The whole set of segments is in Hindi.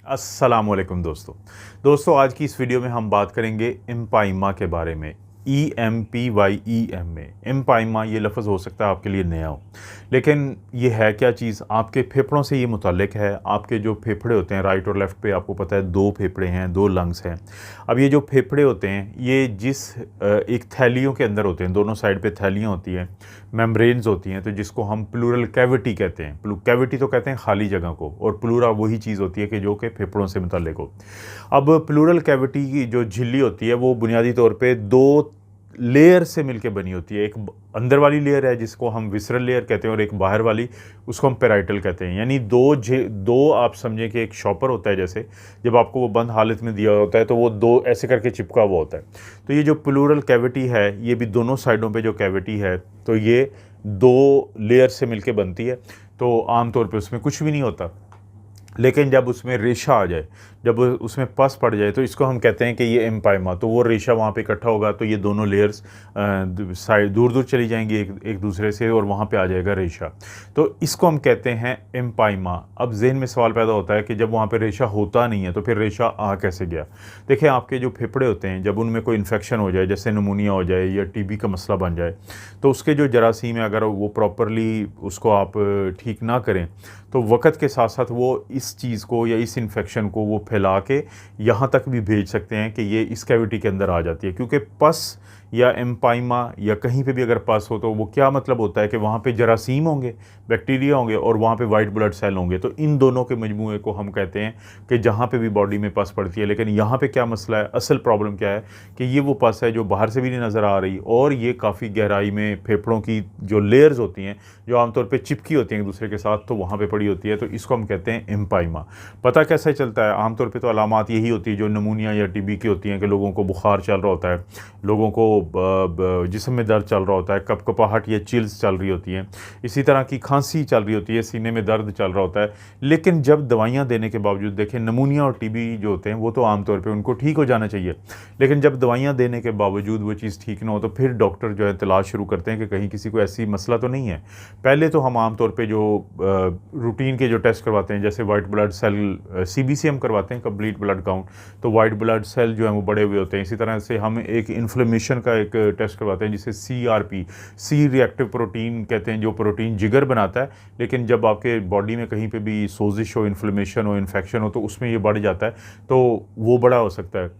अस्सलामुअलैकुम दोस्तों आज की इस वीडियो में हम बात करेंगे एम्पाइमा के बारे में। EMPYEM में एम्पाइमा ये लफ्ज़ हो सकता है आपके लिए नया हो, लेकिन ये है क्या चीज़, आपके फेफड़ों से ये मुताल्लिक है। आपके जो फेफड़े होते हैं राइट और लेफ़्ट पे, आपको पता है 2 फेफड़े हैं, 2 लंग्स हैं। अब ये जो फेफड़े होते हैं ये जिस एक थैलियों के अंदर होते हैं, दोनों साइड पे थैलियाँ होती हैं, मेम्ब्रेन्स होती हैं, तो जिसको हम प्लूरल कैविटी कहते हैं। कैविटी तो कहते हैं खाली जगह को, और प्लूरा वही चीज़ होती है कि जो कि फेफड़ों से मुताल्लिक हो। अब प्लूरल कैविटी की जो झिल्ली होती है वो बुनियादी तौर पे 2 लेयर से मिलके बनी होती है। एक अंदर वाली लेयर है जिसको हम विसरल लेयर कहते हैं, और एक बाहर वाली उसको हम पेराइटल कहते हैं। यानी दो आप समझें कि एक शॉपर होता है, जैसे जब आपको वो बंद हालत में दिया होता है तो वो 2 ऐसे करके चिपका हुआ होता है। तो ये जो प्लूरल कैविटी है ये भी दोनों साइडों पे जो कैविटी है तो ये 2 लेयर से मिलके बनती है। तो आमतौर पे उसमें कुछ भी नहीं होता, लेकिन जब उसमें रेशा आ जाए, जब उसमें पस पड़ जाए, तो इसको हम कहते हैं कि ये एम्पाइमा, तो वो रेशा वहाँ पे इकट्ठा होगा तो ये दोनों लेयर्स साइड दूर दूर चली जाएंगी एक दूसरे से, और वहाँ पे आ जाएगा रेशा। तो इसको हम कहते हैं एम्पाइमा। अब जहन में सवाल पैदा होता है कि जब वहाँ पे रेशा होता नहीं है तो फिर रेशा आ कैसे गया। देखिए, आपके जो फेफड़े होते हैं जब उनमें कोई इन्फेक्शन हो जाए, जैसे नमूनिया हो जाए या TB का मसला बन जाए, तो उसके जो जरासीम है अगर वो प्रॉपरली उसको आप ठीक ना करें तो वक़्त के साथ साथ वो इस चीज़ को या इस इन्फेक्शन को वो फैला के यहाँ तक भी भेज सकते हैं कि ये इस कैविटी के अंदर आ जाती है। क्योंकि पस या एम्पाइमा या कहीं पे भी अगर पस हो तो वो क्या मतलब होता है कि वहाँ पे जरासीम होंगे, बैक्टीरिया होंगे, और वहाँ पे वाइट ब्लड सेल होंगे। तो इन दोनों के मजमूए को हम कहते हैं कि जहाँ पे भी बॉडी में पस पड़ती है। लेकिन यहाँ पे क्या मसला है, असल प्रॉब्लम क्या है कि ये वो पस है जो बाहर से भी नहीं नज़र आ रही, और ये काफ़ी गहराई में फेफड़ों की जो लेयर्स होती हैं जो आमतौर पर चिपकी होती हैं एक दूसरे के साथ, तो वहाँ पर पड़ी होती है। तो इसको हम कहते हैं एम्पाइमा। पता कैसे चलता है? आमतौर पे तो अलामात यही होती है जो नमूनिया या TB की होती हैं कि लोगों को बुखार चल रहा होता है, लोगों को जिस्म में दर्द चल रहा होता है, कपकपाहट या चिल्स चल रही होती हैं, इसी तरह की खांसी चल रही होती है, सीने में दर्द चल रहा होता है। लेकिन जब दवाइयाँ देने के बावजूद, देखें नमूनिया और TB जो होते हैं वो तो आमतौर पर उनको ठीक हो जाना चाहिए, लेकिन जब दवाइयाँ देने के बावजूद वो चीज़ ठीक ना हो तो फिर डॉक्टर जो है तलाश शुरू करते हैं कि कहीं किसी को ऐसी मसला तो नहीं है। पहले तो हम आमतौर पर जो रूटीन के जो टेस्ट करवाते हैं, जैसे वाइट ब्लड सेल CBC हम करवाते हैं, कंप्लीट ब्लड काउंट, तो वाइट ब्लड सेल जो है वो बड़े हुए होते हैं। इसी तरह से हम एक इन्फ्लेमेशन का एक टेस्ट करवाते हैं जिसे CRP, सी रिएक्टिव प्रोटीन कहते हैं, जो प्रोटीन जिगर बनाता है, लेकिन जब आपके बॉडी में कहीं पे भी सोजिश हो, इन्फ्लेमेशन हो, इन्फेक्शन हो तो उसमें ये बढ़ जाता है, तो वो बड़ा हो सकता है।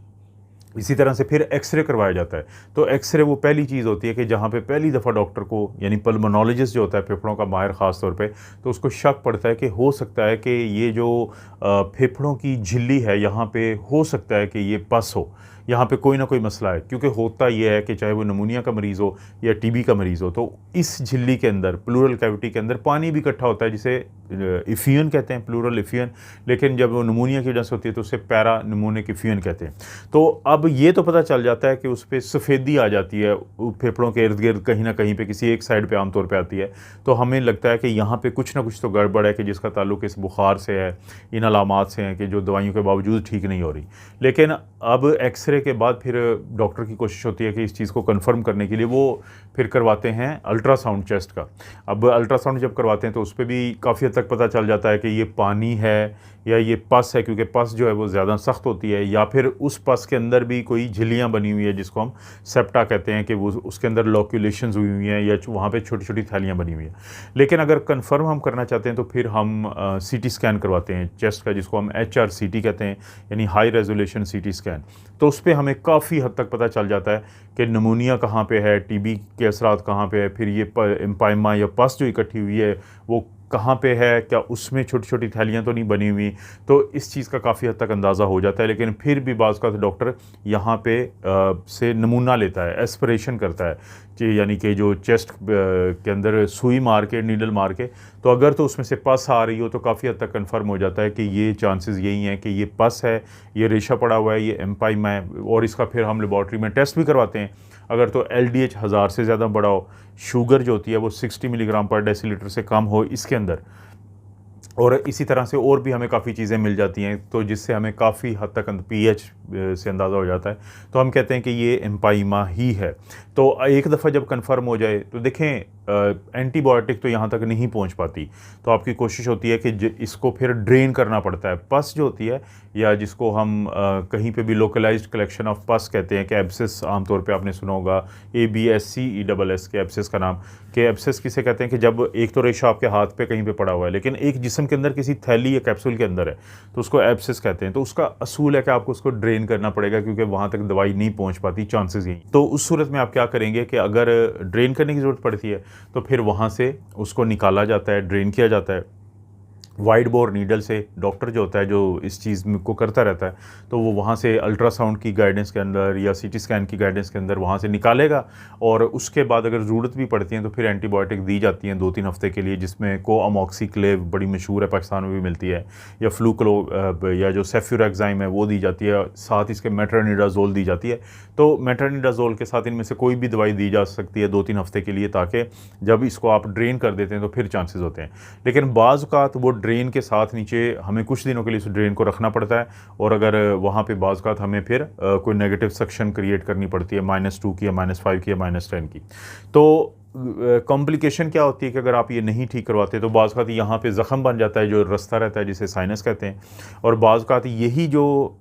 इसी तरह से फिर एक्सरे करवाया जाता है। तो एक्सरे वो पहली चीज़ होती है कि जहाँ पे पहली दफ़ा डॉक्टर को, यानी पल्मोनोलॉजिस्ट जो होता है फेफड़ों का माहिर ख़ास तौर पे, तो उसको शक पड़ता है कि हो सकता है कि ये जो फेफड़ों की झिल्ली है यहाँ पे हो सकता है कि ये पस हो, यहाँ पे कोई ना कोई मसला है। क्योंकि होता ये है कि चाहे वो नमूनिया का मरीज़ हो या TB का मरीज़ हो, तो इस झिल्ली के अंदर, प्लूरल कैविटी के अंदर पानी भी इकट्ठा होता है जिसे इफ़ियन कहते हैं, प्लूरल इफ़ियन। लेकिन जब वो नमूनिया की वजह से होती है तो उसे पैरा निमोनिक इफ़ियन कहते हैं। तो अब ये तो पता चल जाता है कि उस पर सफ़ेदी आ जाती है, फेफड़ों के इर्द गिर्द कहीं ना कहीं पे किसी एक साइड पे आमतौर पे आती है, तो हमें लगता है कि यहाँ पे कुछ ना कुछ तो गड़बड़ है कि जिसका ताल्लुक इस बुखार से है, इन अलामात से हैं कि जो दवाइयों के बावजूद ठीक नहीं हो रही। लेकिन अब एक्सरे के बाद फिर डॉक्टर की कोशिश होती है कि इस चीज़ को कन्फर्म करने के लिए वो फिर करवाते हैं अल्ट्रासाउंड चेस्ट का। अब अल्ट्रासाउंड जब करवाते हैं तो उस पर भी काफ़ी हद तक पता चल जाता है कि ये पानी है या ये पस है, क्योंकि पस जो है वो ज़्यादा सख्त होती है, या फिर उस पस के अंदर भी कोई झिल्लियाँ बनी हुई है जिसको हम सेप्टा कहते हैं कि वो उसके अंदर लॉक्यूलेशंस हुई हुई हैं या वहाँ पे छोटी छोटी थैलियाँ बनी हुई हैं। लेकिन अगर कंफर्म हम करना चाहते हैं तो फिर हम CT स्कैन करवाते हैं चेस्ट का, जिसको हम HRCT कहते हैं, यानी हाई रेजोल्यूशन CT स्कैन। तो उस पर हमें काफ़ी हद तक पता चल जाता है कि नमूनिया कहाँ पे है, TB के असरात कहाँ पे है, फिर ये एम्पाइमा या पस जो इकट्ठी हुई है वो कहाँ पे है, क्या उसमें छोटी छोटी थैलियाँ तो नहीं बनी हुई। तो इस चीज़ का काफ़ी हद तक अंदाज़ा हो जाता है। लेकिन फिर भी बाज़ का डॉक्टर यहाँ पे से नमूना लेता है, एस्पिरेशन करता है, कि यानी कि जो चेस्ट के अंदर सुई मार के, नीडल मार के, तो अगर तो उसमें से पस आ रही हो तो काफ़ी हद तक कन्फर्म हो जाता है कि ये चांसेस यही हैं कि ये पस है, ये रेशा पड़ा हुआ है, ये एम्पाइमा है। और इसका फिर हम लेबॉर्ट्री में टेस्ट भी करवाते हैं। अगर तो LDH 1000 से ज़्यादा बड़ा हो, शुगर जो होती है वो 60 मिलीग्राम पर डेसीलीटर से कम हो इसके अंदर, और इसी तरह से और भी हमें काफ़ी चीज़ें मिल जाती हैं, तो जिससे हमें काफ़ी हद तक pH से अंदाज़ा हो जाता है। तो हम कहते हैं कि ये एम्पाइमा ही है। तो एक दफ़ा जब कंफर्म हो जाए तो देखें, एंटीबायोटिक तो यहाँ तक नहीं पहुँच पाती, तो आपकी कोशिश होती है कि इसको फिर ड्रेन करना पड़ता है। पस जो होती है, या जिसको हम कहीं पे भी लोकलाइज्ड कलेक्शन ऑफ पस कहते हैं, कि एब्सेस आमतौर पे आपने सुना होगा, ABSCESS के एब्सेस का नाम। कि एब्सेस किसे कहते हैं कि जब एक तो रेशा आपके हाथ पे कहीं पे पड़ा हुआ है लेकिन एक जिस्म के अंदर किसी थैली या कैप्सूल के अंदर है, तो उसको एब्सेस कहते हैं। तो उसका असूल है कि आपको उसको ड्रेन करना पड़ेगा, क्योंकि वहाँ तक दवाई नहीं पहुँच पाती, चांसेस यही। तो उस सूरत में आप क्या करेंगे कि अगर ड्रेन करने की ज़रूरत पड़ती है तो फिर वहाँ से उसको निकाला जाता है, ड्रेन किया जाता है वाइड बोर नीडल से। डॉक्टर जो होता है जो इस चीज़ को करता रहता है, तो वो वहाँ से अल्ट्रासाउंड की गाइडेंस के अंदर या CT स्कैन की गाइडेंस के अंदर वहाँ से निकालेगा, और उसके बाद अगर ज़रूरत भी पड़ती है तो फिर एंटीबायोटिक दी जाती हैं 2-3 हफ्ते के लिए, जिसमें कोअमोक्सिक्लेव बड़ी मशहूर है, पाकिस्तान में भी मिलती है, या फ्लूक्लो या जो सेफ्यूराक्साइम है वो दी जाती है, साथ इसके मेट्रोनिडाज़ोल दी जाती है। तो मेट्रोनिडाज़ोल के साथ इनमें से कोई भी दवाई दी जा सकती है 2-3 हफ्ते के लिए, ताकि जब इसको आप ड्रेन कर देते हैं तो फिर चांसेस होते हैं। लेकिन बाज़ औक़ात वो ड्रेन के साथ नीचे हमें कुछ दिनों के लिए उस ड्रेन को रखना पड़ता है, और अगर वहाँ पे बाज़ औक़ात हमें फिर कोई नेगेटिव सक्शन क्रिएट करनी पड़ती है -2 की या -5 की या -10 की। तो कॉम्प्लिकेशन क्या होती है कि अगर आप ये नहीं ठीक करवाते तो बाज़ औक़ात यहाँ पे ज़ख़म बन जाता है जो रास्ता रहता है, जिसे साइनस कहते हैं, और बाज़ औक़ात यही जो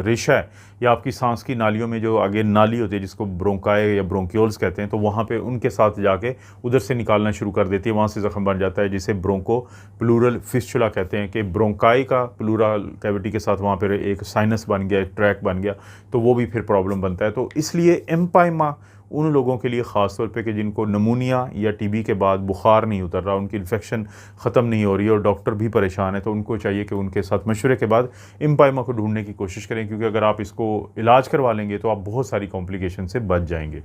रेशा है या आपकी सांस की नालियों में जो आगे नाली होती है जिसको ब्रोंकाई या ब्रोंक्यूल्स कहते हैं, तो वहाँ पे उनके साथ जाके उधर से निकालना शुरू कर देती है, वहाँ से ज़ख़म बन जाता है, जिसे ब्रोंको प्लूरल फिस्चुला कहते हैं। कि ब्रोंकाई का प्लूरल कैविटी के साथ वहाँ पर एक साइनस बन गया, एक ट्रैक बन गया, तो वो भी फिर प्रॉब्लम बनता है। तो इसलिए एम्पाइमा उन लोगों के लिए ख़ास तौर पे कि जिनको नमूनिया या TB के बाद बुखार नहीं उतर रहा, उनकी इन्फेक्शन ख़त्म नहीं हो रही और डॉक्टर भी परेशान है, तो उनको चाहिए कि उनके साथ मशवरे के बाद एम्पाइमा को ढूंढने की कोशिश करें, क्योंकि अगर आप इसको इलाज करवा लेंगे तो आप बहुत सारी कॉम्प्लिकेशन से बच जाएंगे।